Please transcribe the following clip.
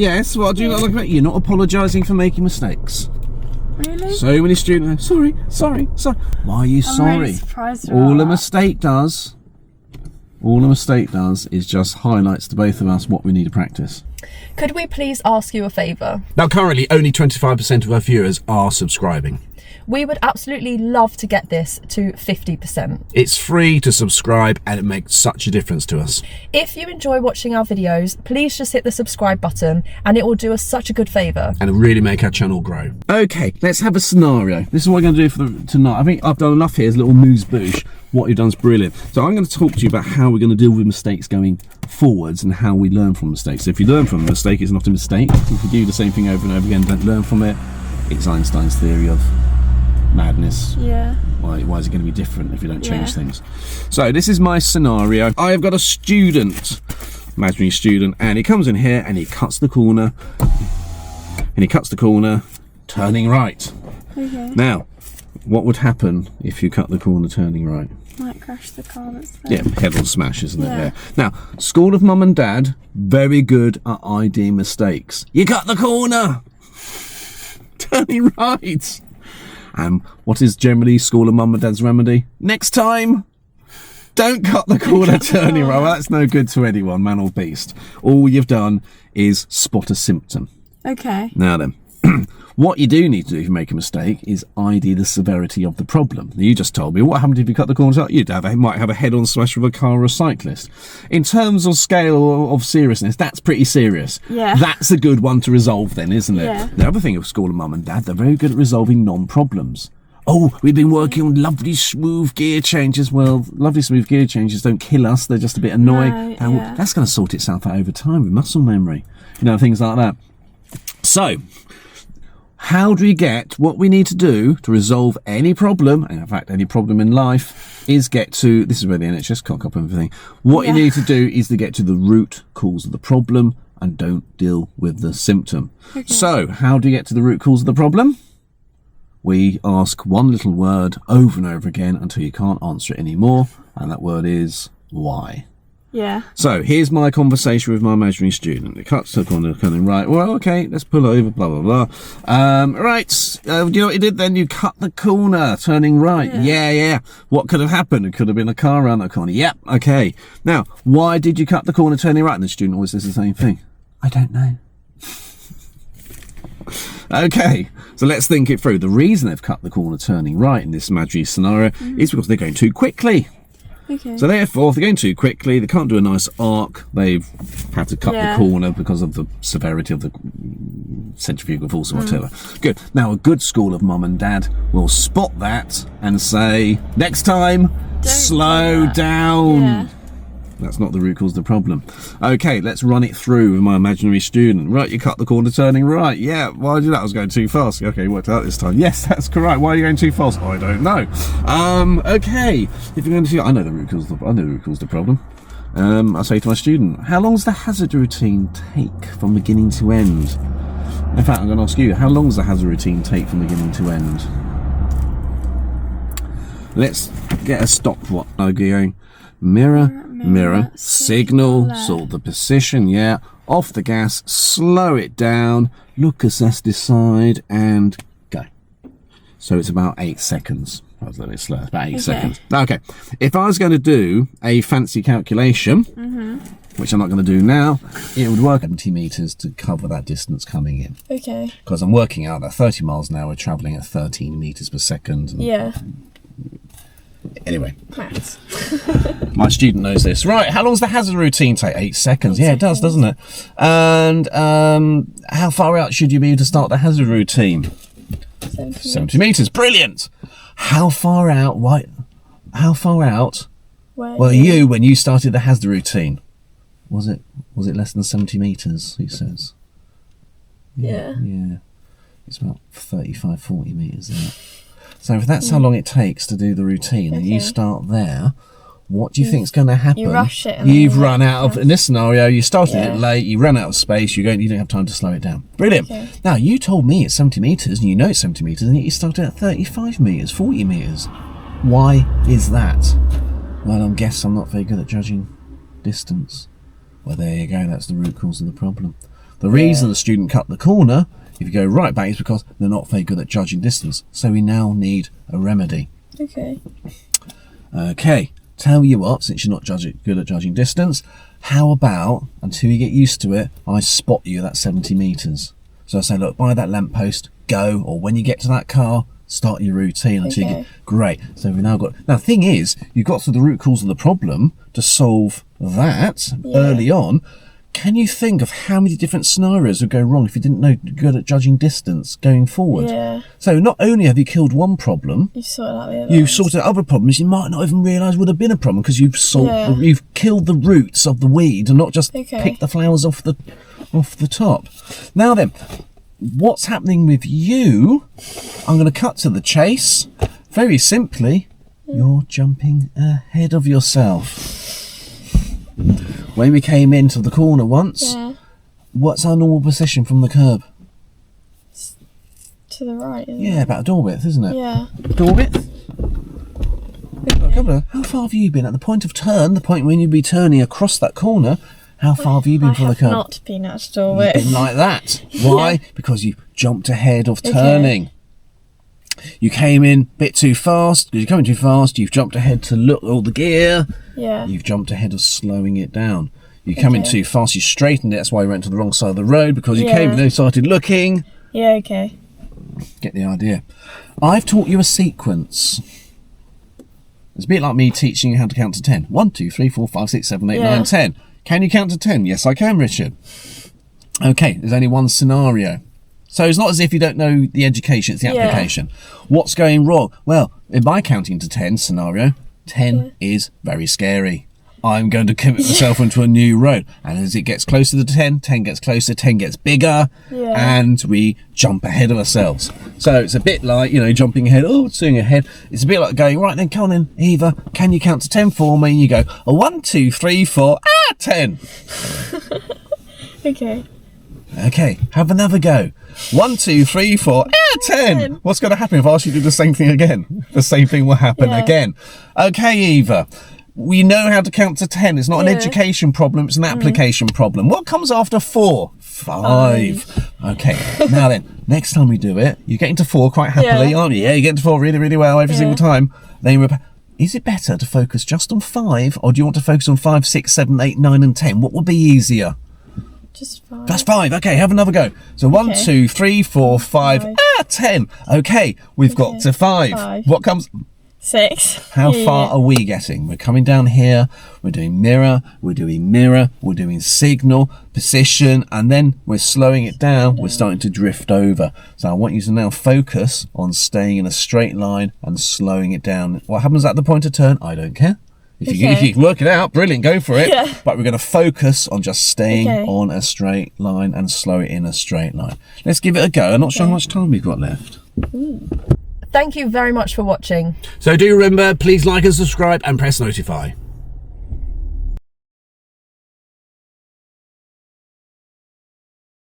Yes, well, do you not like that? You're not apologising for making mistakes. Really? So many students, sorry. Why are you sorry? Really surprised All a mistake does is just highlights to both of us what we need to practice. Could we please ask you a favour? Now, currently, only 25% of our viewers are subscribing. We would absolutely love to get this to 50%. It's free to subscribe and it makes such a difference to us. If you enjoy watching our videos, please just hit the subscribe button and it will do us such a good favour. And it'll really make our channel grow. Okay, let's have a scenario. This is what we're going to do for tonight. I think I've done enough here as a little moose-boosh. What you've done is brilliant. So I'm going to talk to you about how we're going to deal with mistakes going forwards and how we learn from mistakes. So if you learn from a mistake, it's not a mistake. If you do the same thing over and over again, don't learn from it. It's Einstein's theory of madness. Yeah. Why is it going to be different if you don't change things? So this is my scenario. I have got a student, imaginary student, and he comes in here and he cuts the corner. Turning right. Okay. Now, what would happen if you cut the corner turning right? Might crash the car that's there. Yeah, head on smash, isn't it? There. Now, school of mum and dad, very good at ID mistakes. You cut the corner, turning right. And what is generally school of mum and dad's remedy? Next time, don't cut the corner turning right. Well, that's no good to anyone, man or beast. All you've done is spot a symptom. Okay. Now then, what you do need to do if you make a mistake is ID the severity of the problem. You just told me, what happened if you cut the corner? You'd might have a head-on smash with a car or a cyclist. In terms of scale of seriousness, that's pretty serious. Yeah. That's a good one to resolve then, isn't it? Yeah. The other thing of school of mum and dad, they're very good at resolving non-problems. Oh, we've been working on lovely smooth gear changes. Well, lovely smooth gear changes don't kill us. They're just a bit annoying. No, yeah. That's going to sort itself out over time with muscle memory. You know, things like that. So, how do we get what we need to do to resolve any problem, and in fact any problem in life, is get to, this is where the NHS cock up everything, what you need to do is to get to the root cause of the problem and don't deal with the symptom. Okay. So, how do you get to the root cause of the problem? We ask one little word over and over again until you can't answer it anymore, and that word is why. Yeah. So here's my conversation with my imaginary student. It cuts the corner, turning right. Well, okay, let's pull over, blah, blah, blah. Right, you know what you did then? You cut the corner, turning right. Yeah. What could have happened? It could have been a car around that corner. Yep, okay. Now, why did you cut the corner, turning right? And the student always says the same thing. I don't know. Okay, so let's think it through. The reason they've cut the corner, turning right in this imaginary scenario is because they're going too quickly. Okay. So therefore, if they're going too quickly, they can't do a nice arc. They've had to cut the corner because of the severity of the centrifugal force or whatever. Good. Now, a good school of mum and dad will spot that and say, next time, slow down. Yeah. That's not the root cause of the problem. Okay, let's run it through with my imaginary student. Right, you cut the corner turning right. Yeah, why did you do that? I was going too fast. Okay, worked out this time. Yes, that's correct. Why are you going too fast? I don't know. Okay, if you're going to, I know the root cause of the problem. I say to my student, how long does the hazard routine take from beginning to end? In fact, I'm going to ask you, how long does the hazard routine take from beginning to end? Let's get a stopwatch. Going, mirror, signal, sort the position, off the gas, slow it down, look, assess, decide, and go. So it's about 8 seconds. I was a little bit slow, it's about 8 seconds. Okay, if I was going to do a fancy calculation, which I'm not going to do now, it would work 70 metres to cover that distance coming in. Okay. Because I'm working out that 30 miles an hour, travelling at 13 metres per second. Anyway, Maths. my student knows this. Right, how long does the hazard routine take? 8 seconds. Yeah, it does, doesn't it? And how far out should you be to start the hazard routine? 70 metres. Brilliant. How far out? How far out were you when you started the hazard routine? Was it less than 70 metres? He says. Yeah. It's about 35, 40 metres there. So if that's how long it takes to do the routine, and you start there, what do you think is going to happen? You rush it. You've run out of, in this scenario, you started it late, you ran out of space, you don't have time to slow it down. Brilliant. Okay. Now, you told me it's 70 metres, and you know it's 70 metres, and yet you started at 35 metres, 40 metres. Why is that? Well, I guess I'm not very good at judging distance. Well, there you go, that's the root cause of the problem. The reason the student cut the corner, if you go right back, is because they're not very good at judging distance. So we now need a remedy. Okay. Okay, tell you what, since you're not good at judging distance, how about, until you get used to it, I spot you at 70 metres. So I say, look, by that lamppost, go, or when you get to that car, start your routine until you get, great. So we've now got, now the thing is, you've got to the root cause of the problem to solve that early on. Can you think of how many different scenarios would go wrong if you didn't know good at judging distance going forward? Yeah. So not only have you killed one problem, You sorted out the other you've ones. sorted out other problems you might not even realise would have been a problem because you've you've killed the roots of the weed and not just picked the flowers off the top. Now then, what's happening with you? I'm going to cut to the chase. Very simply, you're jumping ahead of yourself. When we came into the corner once, what's our normal position from the curb? To the right, isn't Yeah, it? about a door width, isn't it? Yeah. Door width? How far have you been at the point of turn, the point when you'd be turning across that corner? How far have you been from the curb? I have not been at store You've width. been like that. Why? Because you jumped ahead of turning. You came in a bit too fast. Because you're coming too fast, you've jumped ahead to look all the gear. Yeah. You've jumped ahead of slowing it down. You come in too fast, you straightened it. That's why you went to the wrong side of the road, because you came and then started looking. Yeah, okay. Get the idea. I've taught you a sequence. It's a bit like me teaching you how to count to 10. 1, 2, 3, 4, 5, 6, 7, 8, 9, 10. Can you count to 10? Yes, I can, Richard. Okay, there's only one scenario. So it's not as if you don't know the education, it's the application. What's going wrong? Well, in my counting to 10 scenario, 10 is very scary. I'm going to commit myself into a new road. And as it gets closer to 10, 10 gets closer, 10 gets bigger, and we jump ahead of ourselves. So it's a bit like, you know, jumping ahead, doing ahead. It's a bit like going, right then, come on in, Eva, can you count to 10 for me? And you go, 1, 2, 3, 4, 10. Okay. Okay, have another go. 1, 2, 3, 4, 10. What's going to happen if I ask you to do the same thing again? The same thing will happen again. Okay, Eva. We know how to count to 10. It's not an education problem, it's an application problem. What comes after 4? 5. Okay, now then, next time we do it, you're getting to 4 quite happily, aren't you? Yeah, you're getting to 4 really, really well every single time. Then is it better to focus just on 5, or do you want to focus on 5, 6, 7, 8, 9 and 10? What would be easier? Just 5. That's 5. Okay, have another go. So 1, 2, 3, 4, 5, 10. Okay, we've got to 5. What comes... 6. How far are we getting? We're coming down here, we're doing mirror, we're doing signal, position, and then we're slowing it down, we're starting to drift over. So I want you to now focus on staying in a straight line and slowing it down. What happens at the point of turn? I don't care. If you can work it out, brilliant, go for it. But we're going to focus on just staying on a straight line and slow it in a straight line. Let's give it a go. I'm not sure how much time we've got left. Thank you very much for watching. So do remember, please like and subscribe and press notify.